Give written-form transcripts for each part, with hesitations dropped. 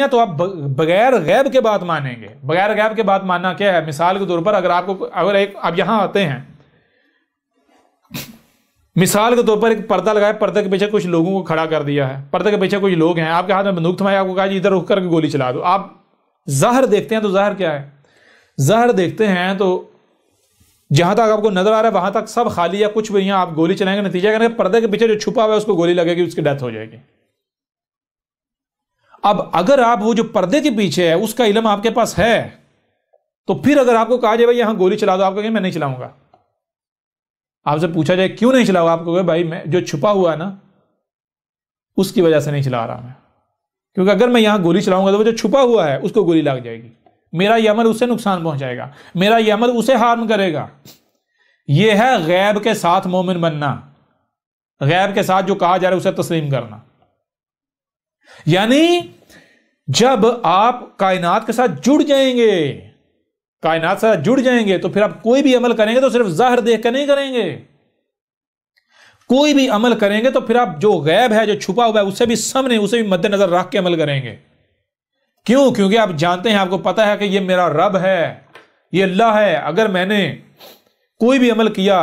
तो आप बगैर गैब के बात मानेंगे। बगैर गैब के बात मानना क्या है? मिसाल के तौर पर अगर आपको, अगर एक अब यहां आते हैं, मिसाल के तौर पर एक पर्दा लगाया, पर्दे के पीछे कुछ लोगों को खड़ा कर दिया है, पर्दे के पीछे कुछ लोग हैं, आपके हाथ में बंदूक थमाई, आपको कहा जी इधर रुक करके गोली चला दो। आप ज़ाहिर देखते हैं तो ज़ाहिर क्या है? ज़ाहिर देखते हैं तो जहां तक आपको नजर आ रहा है वहां तक सब खाली है, कुछ भी नहीं है। आप गोली चलाएंगे, नतीजा क्या है? पर्दे के पीछे जो छुपा हुआ है उसको गोली लगेगी, उसकी डेथ हो जाएगी। अब अगर आप वो जो पर्दे के पीछे है उसका इल्म आपके पास है, तो फिर अगर आपको कहा जाए भाई यहां गोली चला दो, आप कहेंगे मैं नहीं चलाऊंगा। आपसे पूछा जाए क्यों नहीं चलाऊंगा, आप कहोगे भाई मैं जो छुपा हुआ है ना उसकी वजह से नहीं चला रहा मैं, क्योंकि अगर मैं यहां गोली चलाऊंगा तो वो जो छुपा हुआ है उसको गोली लग जाएगी, मेरा यह अमल उससे नुकसान पहुंचाएगा, मेरा यह अमल उसे हार्म करेगा। यह है गैब के साथ मोमिन बनना, गैब के साथ जो कहा जा रहा है उसे तस्लीम करना। यानी जब आप कायनात के साथ जुड़ जाएंगे, कायनात से जुड़ जाएंगे, तो फिर आप कोई भी अमल करेंगे तो सिर्फ ज़ाहिर देख कर नहीं करेंगे। कोई भी अमल करेंगे तो फिर आप जो गैब है, जो छुपा हुआ है, उसे भी सामने, उसे भी मद्देनजर रख के अमल करेंगे। क्यों? क्योंकि आप जानते हैं, आपको पता है कि ये मेरा रब है, ये अल्लाह है। अगर मैंने कोई भी अमल किया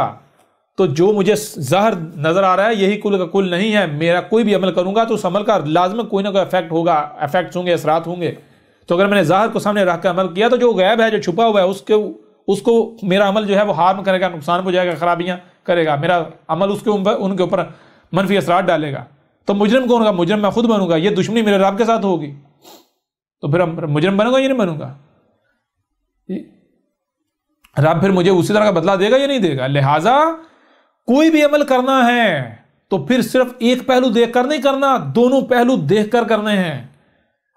तो जो मुझे ज़ाहिर नजर आ रहा है यही कुल का कुल नहीं है, मेरा कोई भी अमल करूंगा तो उस अमल का लाजम कोई ना कोई इफेक्ट होगा, इफेक्ट्स होंगे, असरात होंगे। तो अगर मैंने ज़ाहिर को सामने रख कर अमल किया तो जो गैब है, जो छुपा हुआ है, उसको मेरा अमल जो है वो हार्म करेगा, नुकसान पहुंचाएगा, खराबियां करेगा, मेरा अमल उनके ऊपर मनफी असरात डालेगा। तो मुजरिम कौन होगा? मुजरिम मैं खुद बनूंगा। ये दुश्मनी मेरे रब के साथ होगी, तो फिर मुजरिम बनूंगा या नहीं बनूंगा? रब फिर मुझे उसी तरह का बदला देगा या नहीं देगा? लिहाजा कोई भी अमल करना है तो फिर सिर्फ एक पहलू देखकर नहीं करना, दोनों पहलू देखकर करने हैं।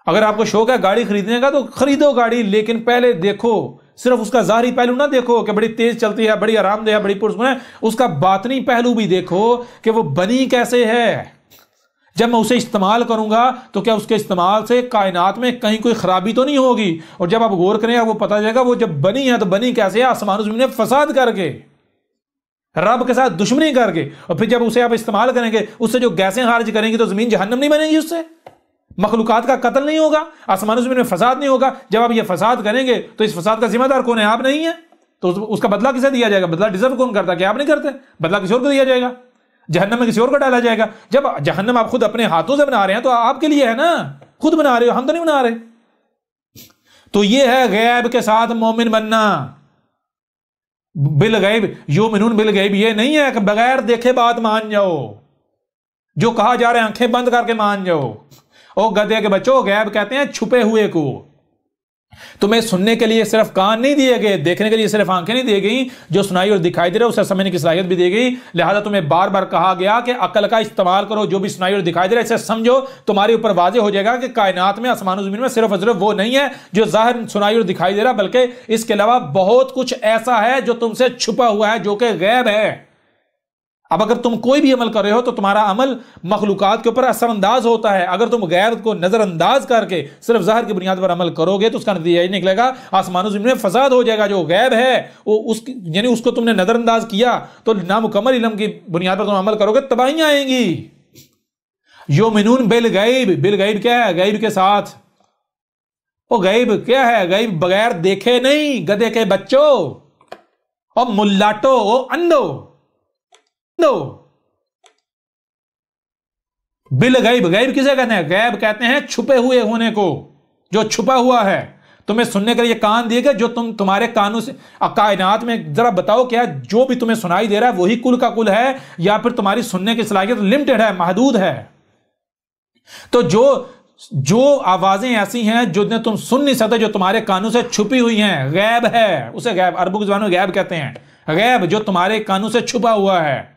अगर आपको शौक है गाड़ी खरीदने का तो खरीदो गाड़ी, लेकिन पहले देखो, सिर्फ उसका ज़ाहिरी पहलू ना देखो कि बड़ी तेज चलती है, बड़ी आरामदेह है, बड़ी पुरसुकून है, उसका बातनी पहलू भी देखो कि वो बनी कैसे है। जब मैं उसे इस्तेमाल करूंगा तो क्या उसके इस्तेमाल से कायनात में कहीं कोई खराबी तो नहीं होगी? और जब आप गौर करें वो पता चलेगा वो जब बनी है तो बनी कैसे है? आसमान ज़मीन में फसाद करके, रब के साथ दुश्मनी करके। और फिर जब उसे आप इस्तेमाल करेंगे, उससे जो गैसें खारिज करेंगी तो जमीन जहन्नम नहीं बनेगी, उससे मखलूकात का कत्ल नहीं होगा, आसमान ज़मीन में फसाद नहीं होगा। जब आप ये फसाद करेंगे तो इस फसाद का जिम्मेदार कौन है? आप नहीं है। तो उसका बदला किसे दिया जाएगा? बदला डिजर्व कौन करता है? कि आप नहीं करते, बदला किसी और को दिया जाएगा, जहन्नम में किसी और को डाला जाएगा। जब जहन्नम आप खुद अपने हाथों से बना रहे हैं तो आपके लिए है ना, खुद बना रहे हो, हम तो नहीं बना रहे। तो ये है गैब के साथ मोमिन बनना। बिल गैब युमिनून बिल गैब, ये नहीं है कि बगैर देखे बात मान जाओ, जो कहा जा रहा है आंखें बंद करके मान जाओ। ओ गधे के बच्चों, गैब कहते हैं छुपे हुए को। तुम्हें सुनने के लिए सिर्फ कान नहीं दिए गए, देखने के लिए सिर्फ आंखें नहीं दी गई, जो सुनाई और दिखाई दे रहा है उसे समझने की सलाहियत भी दी गई। लिहाजा तुम्हें बार बार कहा गया कि अकल का इस्तेमाल करो, जो भी सुनाई और दिखाई दे रहा है इसे समझो। तुम्हारे ऊपर वाज़ेह हो जाएगा कि कायनात में, आसमान ज़मीन में सिर्फ और सिर्फ वो नहीं है जो ज़ाहिर सुनाई और दिखाई दे रहा, बल्कि इसके अलावा बहुत कुछ ऐसा है जो तुमसे छुपा हुआ है, जो कि गैब है। अब अगर तुम कोई भी अमल कर रहे हो तो तुम्हारा अमल मखलूकात के ऊपर असरअंदाज होता है। अगर तुम गैब को नजरअंदाज करके सिर्फ ज़ाहिर की बुनियाद पर अमल करोगे तो उसका नतीजा यही निकलेगा, आसमानों ज़मीन में फसाद हो जाएगा। जो गैब है वो यानी उसको तुमने नजरअंदाज किया तो नामुकम्मल इल्म की बुनियाद पर तुम अमल करोगे, तबाहियां आएंगी। युमिनून बिल गैब, बिल गैब क्या है? गैब के साथ। वो गैब क्या है? गैब बगैर देखे नहीं, गधे के बच्चों और मुल्लाटो, अंधो नो। बिल गैब, गैब किसे कहते हैं? गैब कहते हैं छुपे हुए होने को, जो छुपा हुआ है। तुम्हें सुनने के लिए कान दिए गए, जो तुम्हारे कानों से कायनात में जरा बताओ क्या जो भी तुम्हें सुनाई दे रहा है वही कुल का कुल है, या फिर तुम्हारी सुनने की सलाहियत लिमिटेड है, महदूद है? तो जो आवाजें ऐसी हैं जो तुम सुन नहीं सकते, जो तुम्हारे कानों से छुपी हुई हैं, गैब है। उसे गैब, अरबी ज़बान में गैब कहते हैं। गैब जो तुम्हारे कानों से छुपा हुआ है,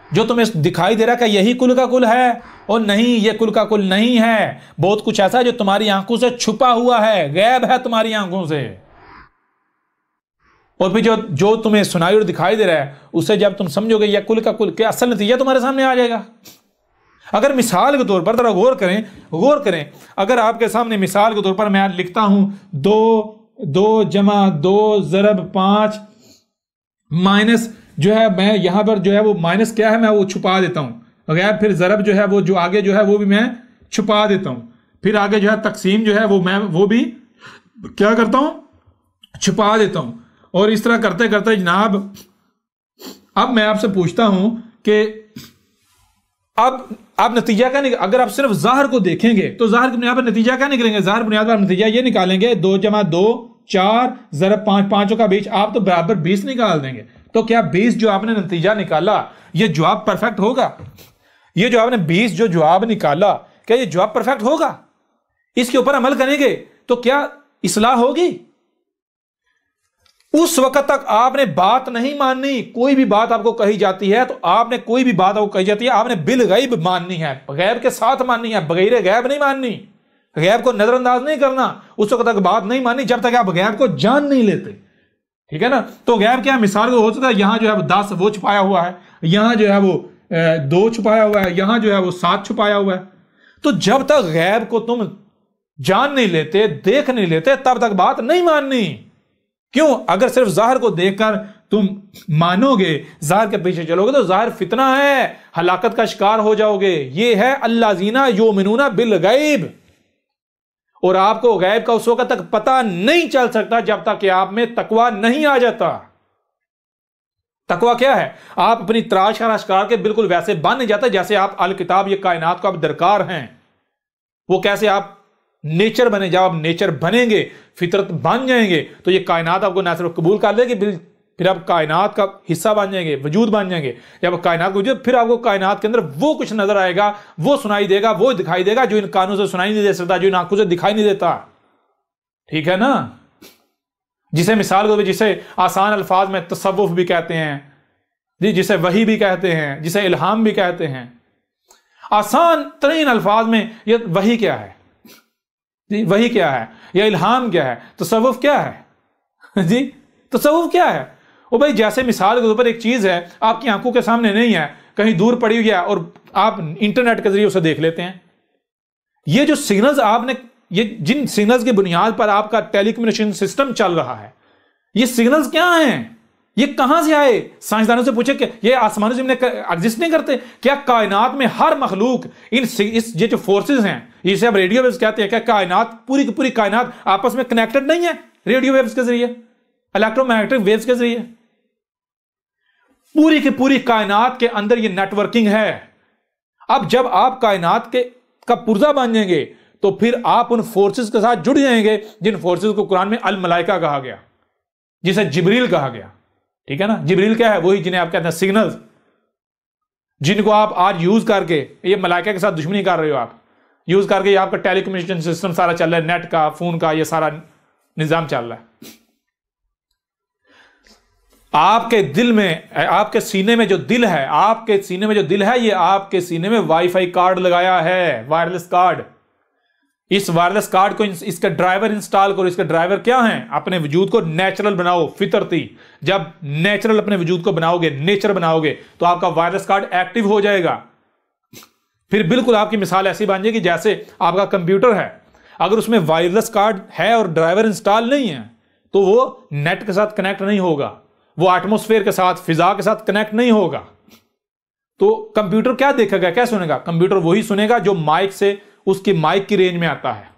जो तुम्हें दिखाई दे रहा है कि यही कुल का कुल है, और नहीं, ये कुल का कुल नहीं है। बहुत कुछ ऐसा है जो तुम्हारी आंखों से छुपा हुआ है, गैब है तुम्हारी आंखों से। और फिर जो तुम्हें सुनाई और दिखाई दे रहा है उसे जब तुम समझोगे यह कुल का कुल, क्या असल नतीजा तुम्हारे सामने आ जाएगा। अगर मिसाल के तौर पर जरा गौर करें, अगर आपके सामने मिसाल के तौर पर मैं लिखता हूं 2 जमा 2 ज़रब 5 माइनस जो है, मैं यहां पर जो है वो माइनस क्या है मैं वो छुपा देता हूं, गैब, फिर ज़रब जो है वो जो आगे जो है वो भी मैं छुपा देता हूं। फिर आगे जो है तकसीम जो है वो भी क्या करता हूं, छुपा देता हूं। और इस तरह करते करते जनाब अब मैं आपसे पूछता हूं कि अब नतीजा क्या निकल, अगर आप सिर्फ ज़ाहिर को देखेंगे तो ज़ाहिर की बुनियाद पर नतीजा क्या निकलेंगे, ज़ाहिर बुनियाद पर नतीजा ये निकालेंगे 2 + 2 4 ज़रा 5 पांचों का बीच आप तो बराबर 20 निकाल देंगे। तो क्या 20 जो आपने नतीजा निकाला ये जवाब परफेक्ट होगा? ये जो आपने 20 जो जवाब निकाला क्या ये जवाब परफेक्ट होगा? इसके ऊपर अमल करेंगे तो क्या इस्लाह होगी? उस वक्त तक आपने बात नहीं माननी। कोई भी बात आपको कही जाती है तो आपने कोई भी बात आपको कही जाती है आपने बिल गैब माननी है, गैब के साथ माननी है, बगैर गैब नहीं माननी। गैब को नजरअंदाज नहीं करना, उस वक्त तक बात नहीं माननी जब तक आप गैब को जान नहीं लेते। ठीक है ना? तो गैब क्या मिसाल को हो सकता है यहां जो है वो 10 वो छुपाया हुआ है, यहां जो है वो 2 छुपाया हुआ है, यहां जो है वो 7 छुपाया हुआ है। तो जब तक गैब को तुम जान नहीं लेते, देख नहीं लेते, तब तक बात नहीं माननी। क्यों? अगर सिर्फ ज़ाहिर को देखकर तुम मानोगे, ज़ाहिर के पीछे चलोगे तो ज़ाहिर फितना है, हलाकत का शिकार हो जाओगे। ये है अल्लाज़ीना युमिनूना बिल गैब। और आपको गैब का उस वक्त तक पता नहीं चल सकता जब तक कि आप में तकवा नहीं आ जाता। तकवा क्या है? आप अपनी तराश कर के बिल्कुल वैसे बन नहीं जाता जैसे आप अल किताब ये कायनात को आप दरकार हैं। वो कैसे आप नेचर बने, जब आप नेचर बनेंगे, फितरत बन जाएंगे तो ये कायनात आपको ना सिर्फ कबूल कर लेगी, फिर आप कायनात का हिस्सा बन जाएंगे, वजूद बन जाएंगे। जब कायनात वजूद, फिर आपको कायनात के अंदर वो कुछ नजर आएगा, वो सुनाई देगा, वो दिखाई देगा जो इन कानों से सुनाई नहीं दे सकता, जो इन आंखों से दिखाई नहीं देता। ठीक है ना? जिसे मिसाल को जिसे आसान अल्फाज में तसव्वुफ भी कहते हैं जी, जिसे वही भी कहते हैं, जिसे इल्हाम भी कहते हैं। आसान तरीन अल्फाज में ये वही क्या है जी, वही क्या है, या इल्हाम क्या है, तसव्वुफ क्या है जी? तसव्वुफ क्या है? ओ भाई, जैसे मिसाल के ऊपर एक चीज है आपकी आंखों के सामने नहीं है, कहीं दूर पड़ी हुई है और आप इंटरनेट के जरिए उसे देख लेते हैं। ये जो सिग्नल्स आपने, ये जिन सिग्नल्स की बुनियाद पर आपका टेलीकम्युनिकेशन सिस्टम चल रहा है, ये सिग्नल्स क्या हैं? ये कहां से आए? साइंसदानों से पूछे कि ये आसमानों से एग्जिस्ट नहीं करते क्या? कायनात में हर मखलूक ये जो फोर्सेस हैं, इसे अब रेडियो वेव्स कहते हैं, क्या कायनात पूरी की पूरी कायनात आपस में कनेक्टेड नहीं है रेडियो वेव्स के जरिए, इलेक्ट्रोमैग्नेटिक वेव्स के जरिए? पूरी की पूरी कायनात के अंदर ये नेटवर्किंग है। अब जब आप कायनात का पुर्जा बन जाएंगे तो फिर आप उन फोर्सेस के साथ जुड़ जाएंगे जिन फोर्सेस को कुरान में अल मलाइका कहा गया, जिसे जिब्रील कहा गया। ठीक है ना? जिब्रील क्या है? वही जिन्हें आप कहते हैं सिग्नल्स, जिनको आप आज यूज करके ये मलाइका के साथ दुश्मनी कर रहे हो, आप यूज करके ये आपका टेलीकम्युनिकेशन सिस्टम सारा चल रहा है, नेट का, फोन का, ये सारा निजाम चल रहा है। आपके दिल में, आपके सीने में जो दिल है, आपके सीने में जो दिल है, ये आपके सीने में वाईफाई कार्ड लगाया है, वायरलेस कार्ड। इस वायरलेस कार्ड को, इसका ड्राइवर इंस्टॉल करो। इसका ड्राइवर क्या है? अपने वजूद को नेचुरल बनाओ, फितरती। जब नेचुरल अपने वजूद को बनाओगे, नेचर बनाओगे, तो आपका वायरलेस कार्ड एक्टिव हो जाएगा। फिर बिल्कुल आपकी मिसाल ऐसी बन जाएगी जैसे आपका कंप्यूटर है, अगर उसमें वायरलेस कार्ड है और ड्राइवर इंस्टॉल नहीं है तो वो नेट के साथ कनेक्ट नहीं होगा, वो एटमॉस्फेयर के साथ, फिजा के साथ कनेक्ट नहीं होगा। तो कंप्यूटर क्या देखेगा, क्या सुनेगा? कंप्यूटर वही सुनेगा जो माइक से, उसकी माइक की रेंज में आता है।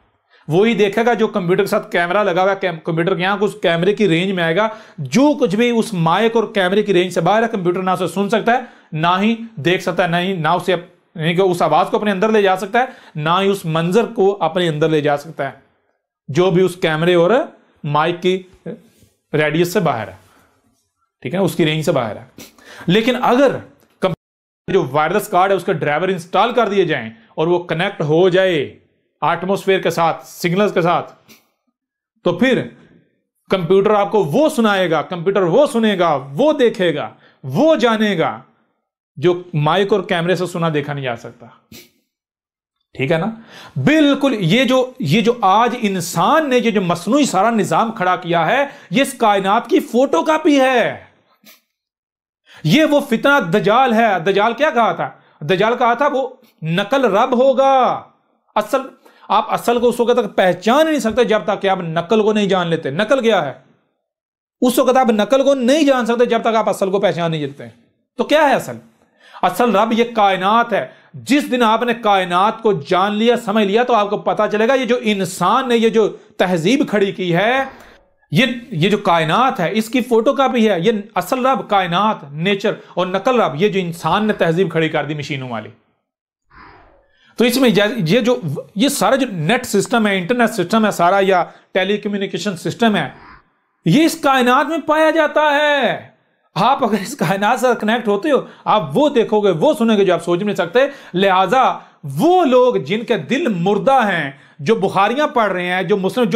वही देखेगा जो कंप्यूटर के साथ कैमरा लगा हुआ है, कंप्यूटर के यहां उस कैमरे की रेंज में आएगा। जो कुछ भी उस माइक और कैमरे की रेंज से बाहर है, कंप्यूटर ना उसे सुन सकता है, ना ही देख सकता है, ना उसे उस आवाज को अपने अंदर ले जा सकता है, ना ही उस मंजर को अपने अंदर ले जा सकता है जो भी उस कैमरे और माइक की रेडियस से बाहर है। ठीक है, उसकी रेंज से बाहर है। लेकिन अगर जो वायरलेस कार्ड है उसका ड्राइवर इंस्टॉल कर दिए जाएं और वो कनेक्ट हो जाए एटमॉस्फेयर के साथ, सिग्नल्स के साथ, तो फिर कंप्यूटर आपको वो सुनाएगा, कंप्यूटर वो सुनेगा, वो देखेगा, वो जानेगा जो माइक और कैमरे से सुना देखा नहीं जा सकता। ठीक है ना? बिल्कुल। ये जो आज इंसान ने जो मसनूई सारा निजाम खड़ा किया है, ये इस कायनात की फोटोकॉपी है। ये वो फितना दजाल है। दजाल क्या कहा था? दजाल कहा था वो नकल रब होगा। आप असल को उस वक्त तक पहचान नहीं सकते जब तक कि आप नकल को नहीं जान लेते। नकल क्या है? उस वक्त आप नकल को नहीं जान सकते जब तक आप असल को पहचान नहीं लेते। तो क्या है असल? असल रब ये कायनात है। जिस दिन आपने कायनात को जान लिया, समझ लिया, तो आपको पता चलेगा ये जो इंसान ने ये जो तहजीब खड़ी की है, ये जो कायनात है, इसकी फोटोकॉपी है। ये असल रब कायनात, नेचर, और नकल रब ये जो इंसान ने तहजीब खड़ी कर दी मशीनों वाली। तो इसमें ये सारा जो नेट सिस्टम है, इंटरनेट सिस्टम है सारा, या टेलीकम्युनिकेशन सिस्टम है, ये इस कायनात में पाया जाता है। आप अगर इस कायनात से कनेक्ट होते हो, आप वो देखोगे, वो सुनेंगे जो आप सोच नहीं सकते। लिहाजा वो लोग जिनके दिल मुर्दा हैं, जो बुखारियां पढ़ रहे हैं, जो मुस्लिम,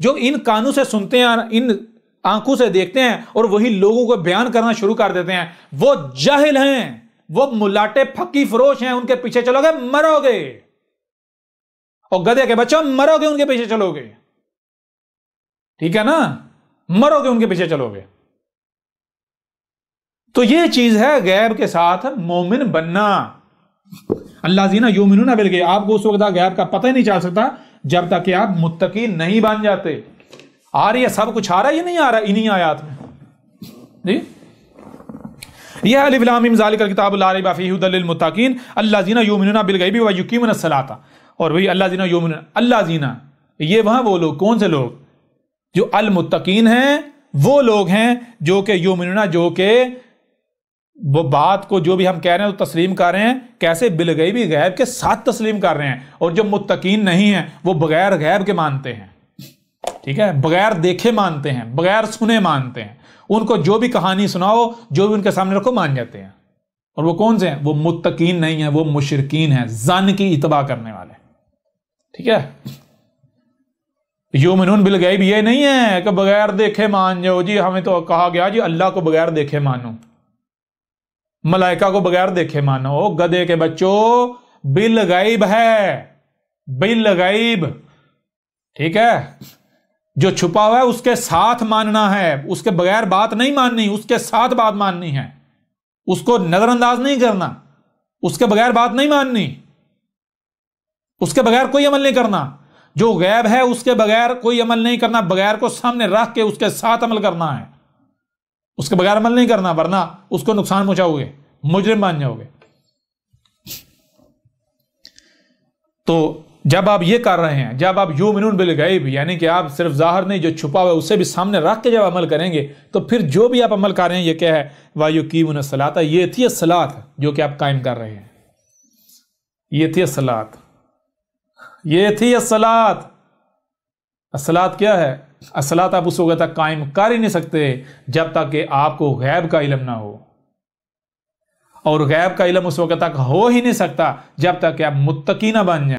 जो इन कानों से सुनते हैं, इन आंखों से देखते हैं और वही लोगों को बयान करना शुरू कर देते हैं, वो जाहिल हैं, वो मुलाटे फकी फरोश हैं। उनके पीछे चलोगे मरोगे, और गधे के बच्चों मरोगे, उनके पीछे चलोगे। ठीक है ना, मरोगे उनके पीछे चलोगे। तो ये चीज है गैब के साथ मोमिन बनना। अल्लाज़ीना युमिनूना बिल गैब, आपको उस वक्त गैब का पता ही नहीं चल सकता जब तक कि आप मुत्तकी नहीं बन जाते। आ रही है, सब कुछ आ रहा है, ये नहीं आ रहा इन्हीं आयात में जी। यह अलिफ लाम मीम ज़ालिकल किताबु ला रैब फ़ीहि हुदल लिल मुत्तकीन अल्लाज़ीना युमिनूना बिल गैबि व युकीमूना सलाता। और वही अल्लाज़ीना युमिनूना, अल्लाज़ीना ये वहां वो लोग, कौन से लोग? जो अल मुत्तकीन हैं, वो लोग हैं जो कि युमिनूना, जो कि वो बात को जो भी हम कह रहे हैं तो तस्लीम कर रहे हैं। कैसे? बिल गैबी, गैब के साथ तस्लीम कर रहे हैं। और जो मुत्तकीन नहीं है वो बगैर गैब के मानते हैं। ठीक है, बगैर देखे मानते हैं, बगैर सुने मानते हैं। उनको जो भी कहानी सुनाओ, जो भी उनके सामने रखो, मान जाते हैं। और वो कौन से हैं? वो मुत्तकीन नहीं है, वो मुशरिकीन है, जन की इत्बा करने वाले। ठीक है, युमिनून बिल गैब ये नहीं है कि बगैर देखे मान जाओ जी। हमें तो कहा गया जी अल्लाह को बगैर देखे मानो, मलाइका को बगैर देखे मानो। गधे के बच्चों, बिल गैब है, बिल गैब। ठीक है, जो छुपा हुआ है उसके साथ मानना है, उसके बगैर बात नहीं माननी, उसके साथ बात माननी है। उसको नजरअंदाज नहीं करना, उसके बगैर बात नहीं माननी, उसके बगैर कोई अमल नहीं करना। जो गैब है उसके बगैर कोई अमल नहीं करना, बगैर को सामने रख के उसके साथ अमल करना है। उसके बगैर अमल नहीं करना, वरना उसको नुकसान पहुंचाओगे, मुजरिम बन जाओगे। तो जब आप ये कर रहे हैं, जब आप युमिनून बिल गैब, यानी कि आप सिर्फ जाहिर नहीं, जो छुपा हुआ है उसे भी सामने रख के जब अमल करेंगे, तो फिर जो भी आप अमल कर रहे हैं, ये क्या है? वायुकीमून सलाता, ये थी सलात जो कि आप कायम कर रहे हैं। ये थी सलात, ये थी असलात। असलात क्या है? असलात आप उस वक्त तक कायम कर ही नहीं सकते जब तक कि आपको गैब का इल्म ना हो, और गैब का इल्म उस वक्त तक हो ही नहीं सकता जब तक कि आप मुत्तकी ना बन जाए।